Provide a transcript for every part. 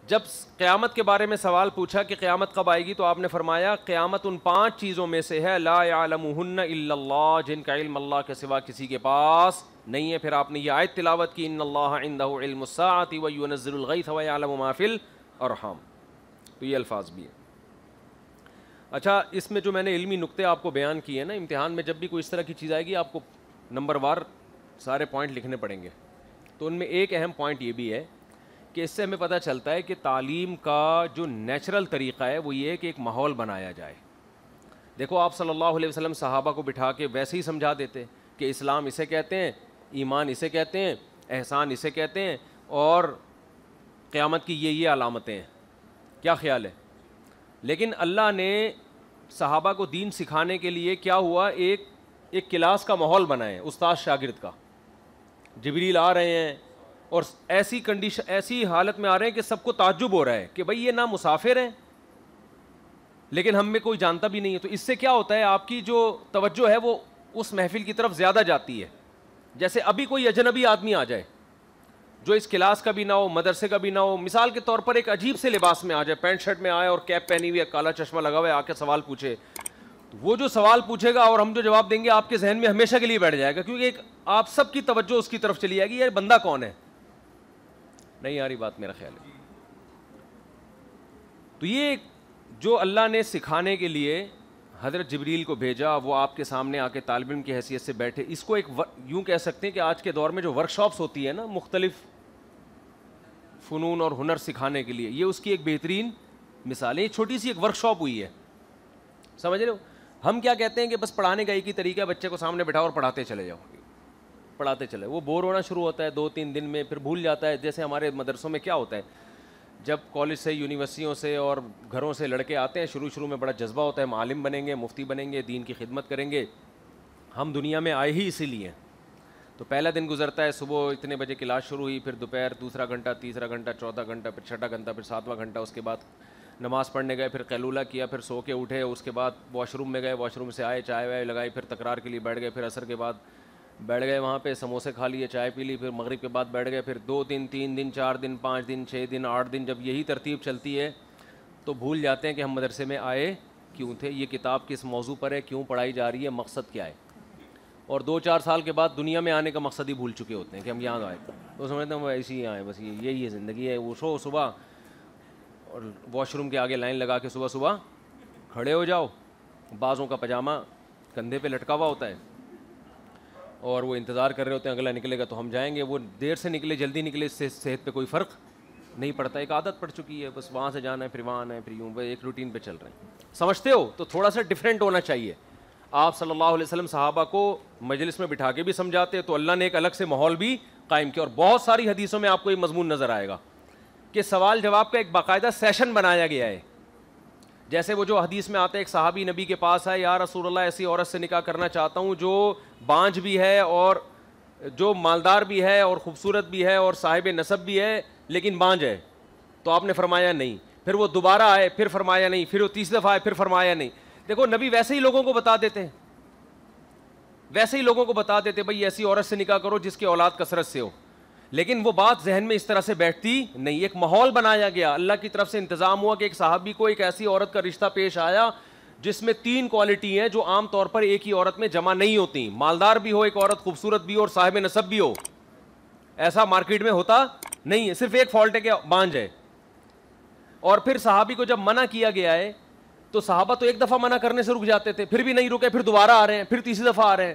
جب قیامت کے بارے میں سوال پوچھا کہ قیامت کب آئے گی، تو آپ نے فرمایا قیامت ان 5 چیزوں میں سے ہے، لا یعلمہن الا اللہ، جن کا علم اللہ کے سوا کسی کے پاس نہیں ہے. پھر آپ نے یہ آیت تلاوت کی، ان اللہ عندہ علم الساعۃ وینزل الغیث ویعلم ما فی الارحام. تو یہ الفاظ بھی ہیں. اچھا، اس میں جو میں نے علمی نقطے آپ کو بیان کیے نا، امتحان میں جب بھی کوئی اس طرح کی چیز آئے گی آپ کو نمبر وار سارے پوائنٹ لکھنے پڑیں گے. تو ان میں ایک اہم پوائنٹ یہ بھی ہے کہ اس سے ہمیں پتہ چلتا ہے کہ تعلیم کا جو نیچرل طریقہ ہے وہ یہ ہے کہ ایک ماحول بنایا جائے. دیکھو آپ صلی اللہ علیہ وسلم صحابہ کو بٹھا کے ویسے ہی سمجھا دیتے کہ اسلام اسے کہتے ہیں، ایمان اسے کہتے ہیں، احسان اسے کہتے ہیں، اور قیامت کی یہ علامتیں ہیں. کیا خیال ہے؟ لیکن اللہ نے صحابہ کو دین سکھانے کے لیے کیا ہوا، ایک کلاس کا ماحول بنائے، استاد شاگرد کا. جبریل آ رہے ہیں اور ایسی کنڈیشن، ایسی حالت میں آ رہے ہیں کہ سب کو تعجب ہو رہا ہے کہ بھائی یہ نہ مسافر ہیں لیکن ہم میں کوئی جانتا بھی نہیں ہے. تو اس سے کیا ہوتا ہے، آپ کی جو توجہ ہے وہ اس محفل کی طرف زیادہ جاتی ہے. جیسے ابھی کوئی اجنبی آدمی آ جائے جو اس کلاس کا بھی نہ ہو، مدرسے کا بھی نہ ہو، مثال کے طور پر ایک عجیب سے لباس میں آ جائے، پینٹ شرٹ میں آئے اور کیپ پہنی ہوئی ہے، کالا چشمہ لگا ہوا ہے، آ کے سوال پوچھے، وہ جو سوال پوچھے گا اور ہم جو جواب دیں گے آپ کے ذہن میں ہمیشہ کے لیے بیٹھ جائے گا، کیونکہ ایک آپ سب کی توجہ اس کی طرف چلی جائے گی، یہ بندہ کون ہے. نہیں آ رہی بات میرا خیال ہے. تو یہ جو اللہ نے سکھانے کے لیے حضرت جبریل کو بھیجا، وہ آپ کے سامنے آ کے طالب علم کی حیثیت سے بیٹھے. اس کو ایک یوں کہہ سکتے ہیں کہ آج کے دور میں جو ورک شاپس ہوتی ہے نا مختلف فنون اور ہنر سکھانے کے لیے، یہ اس کی ایک بہترین مثال ہے. یہ چھوٹی سی ایک ورک شاپ ہوئی ہے، سمجھ رہے ہو. ہم کیا کہتے ہیں کہ بس پڑھانے کا ایک ہی طریقہ ہے، بچے کو سامنے بٹھاؤ اور پڑھاتے چلے جاؤ، پڑھاتے چلے. وہ بور ہونا شروع ہوتا ہے 2-3 دن میں، پھر بھول جاتا ہے. جیسے ہمارے مدرسوں میں کیا ہوتا ہے، جب کالج سے، یونیورسٹیوں سے اور گھروں سے لڑکے آتے ہیں، شروع میں بڑا جذبہ ہوتا ہے، عالم بنیں گے، مفتی بنیں گے، دین کی خدمت کریں گے. ہم دنیا میں آئے ہی اسی لیے. تو پہلا دن گزرتا ہے، صبح اتنے بجے کلاس شروع ہوئی، پھر دوپہر 2 گھنٹہ، 3 گھنٹہ، 14 گھنٹہ، پھر 6 گھنٹہ، پھر 7 گھنٹہ. اس کے بعد نماز پڑھنے گئے، پھر قیلولہ کیا، پھر سو کے اٹھے. اس کے بعد واش روم میں گئے، واش روم سے آئے، چائے وائے لگائی، پھر تکرار کے لیے بیٹھ گئے. پھر عصر کے بعد بیٹھ گئے وہاں پہ، سموسے کھا لیے، چائے پی لی. پھر مغرب کے بعد بیٹھ گئے. پھر 2 دن، 3 دن، 4 دن، 5 دن، 6 دن، 8 دن. جب یہی ترتیب چلتی ہے تو بھول جاتے ہیں کہ ہم مدرسے میں آئے کیوں تھے، یہ کتاب کس موضوع پر ہے، کیوں پڑھائی جا رہی ہے، مقصد کیا ہے. اور 2-4 سال کے بعد دنیا میں آنے کا مقصد ہی بھول چکے ہوتے ہیں کہ ہم یہاں آئے. تو سمجھتے ہیں وہ ایسے ہی آئے، بس یہی ہے زندگی ہے. اٹھو صبح اور واش روم کے آگے لائن لگا کے صبح کھڑے ہو جاؤ. بازوں کا پاجامہ کندھے پہ لٹکا ہوا ہوتا ہے اور وہ انتظار کر رہے ہوتے ہیں اگلا نکلے گا تو ہم جائیں گے. وہ دیر سے نکلے جلدی نکلے، اس سے صحت پہ کوئی فرق نہیں پڑتا. ایک عادت پڑ چکی ہے، بس وہاں سے جانا ہے، پھر وہاں آنا ہے، پھر یوں ایک روٹین پہ چل رہے ہیں. سمجھتے ہو؟ تو تھوڑا سا ڈفرینٹ ہونا چاہیے. آپ صلی اللہ علیہ وسلم صحابہ کو مجلس میں بٹھا کے بھی سمجھاتے تو اللہ نے ایک الگ سے ماحول بھی قائم کیا. اور بہت ساری حدیثوں میں آپ کو یہ مضمون نظر آئے گا کہ سوال جواب کا ایک باقاعدہ سیشن بنایا گیا ہے. جیسے وہ جو حدیث میں آتا ہے، ایک صحابی نبی کے پاس آئے، یا رسول اللہ ایسی عورت سے نکاح کرنا چاہتا ہوں جو بانجھ بھی ہے اور جو مالدار بھی ہے اور خوبصورت بھی ہے اور صاحب نسب بھی ہے لیکن بانجھ ہے. تو آپ نے فرمایا نہیں. پھر وہ دوبارہ آئے، پھر فرمایا نہیں. پھر وہ 30 دفعہ آئے، پھر فرمایا نہیں. دیکھو نبی ویسے ہی لوگوں کو بتا دیتے ہیں، ویسے ہی لوگوں کو بتا دیتے بھائی ایسی عورت سے نکاح کرو جس کی اولاد کثرت سے ہو. لیکن وہ بات ذہن میں اس طرح سے بیٹھتی نہیں. ایک ماحول بنایا گیا، اللہ کی طرف سے انتظام ہوا کہ ایک صحابی کو ایک ایسی عورت کا رشتہ پیش آیا جس میں 3 کوالٹی ہیں جو عام طور پر ایک ہی عورت میں جمع نہیں ہوتی. مالدار بھی ہو ایک عورت، خوبصورت بھی ہو اور صاحب نسب بھی ہو. ایسا مارکیٹ میں ہوتا نہیں ہے. صرف ایک فالٹ ہے کہ بانجھ ہے. اور پھر صحابی کو جب منع کیا گیا ہے تو صحابہ تو ایک دفعہ منع کرنے سے رک جاتے تھے، پھر بھی نہیں رکے، پھر دوبارہ آ رہے ہیں، پھر 30 دفعہ آ رہے ہیں.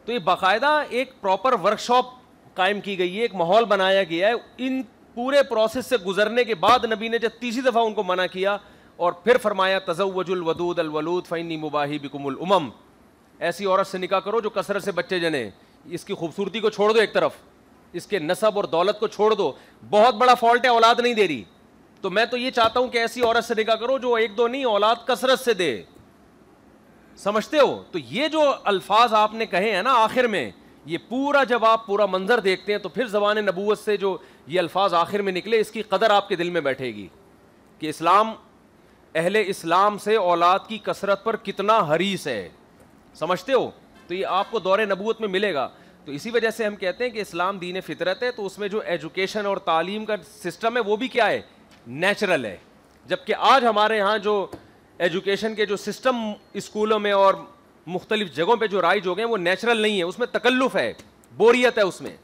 تو یہ باقاعدہ ایک پراپر ورک شاپ قائم کی گئی ہے، ایک ماحول بنایا گیا ہے. ان پورے پروسیس سے گزرنے کے بعد نبی نے جب 30 دفعہ ان کو منع کیا اور پھر فرمایا تزوجوا الودود الولود فانی مباہی بکم الامم. ایسی عورت سے نکاح کرو جو کثرت سے بچے جنے. اس کی خوبصورتی کو چھوڑ دو ایک طرف، اس کے نسب اور دولت کو چھوڑ دو. بہت بڑا فالٹ ہے، اولاد نہیں دے رہی. تو میں تو یہ چاہتا ہوں کہ ایسی عورت سے نکاح کرو جو 1-2 نہیں، اولاد کثرت سے دے. سمجھتے ہو؟ تو یہ جو الفاظ آپ نے کہے ہیں نا آخر میں، یہ پورا جب آپ پورا منظر دیکھتے ہیں تو پھر زبان نبوت سے جو یہ الفاظ آخر میں نکلے اس کی قدر آپ کے دل میں بیٹھے گی کہ اسلام، اہل اسلام سے اولاد کی کثرت پر کتنا حریص ہے. سمجھتے ہو؟ تو یہ آپ کو دور نبوت میں ملے گا. تو اسی وجہ سے ہم کہتے ہیں کہ اسلام دین فطرت ہے. تو اس میں جو ایجوکیشن اور تعلیم کا سسٹم ہے وہ بھی کیا ہے؟ نیچرل ہے. جبکہ آج ہمارے ہاں جو ایجوکیشن کے جو سسٹم اسکولوں میں اور مختلف جگہوں پہ جو رائج ہو گئے ہیں وہ نیچرل نہیں ہے, اس میں تکلف ہے, بوریت ہے اس میں.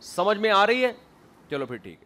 سمجھ میں آ رہی ہے؟ چلو پھر ٹھیک ہے.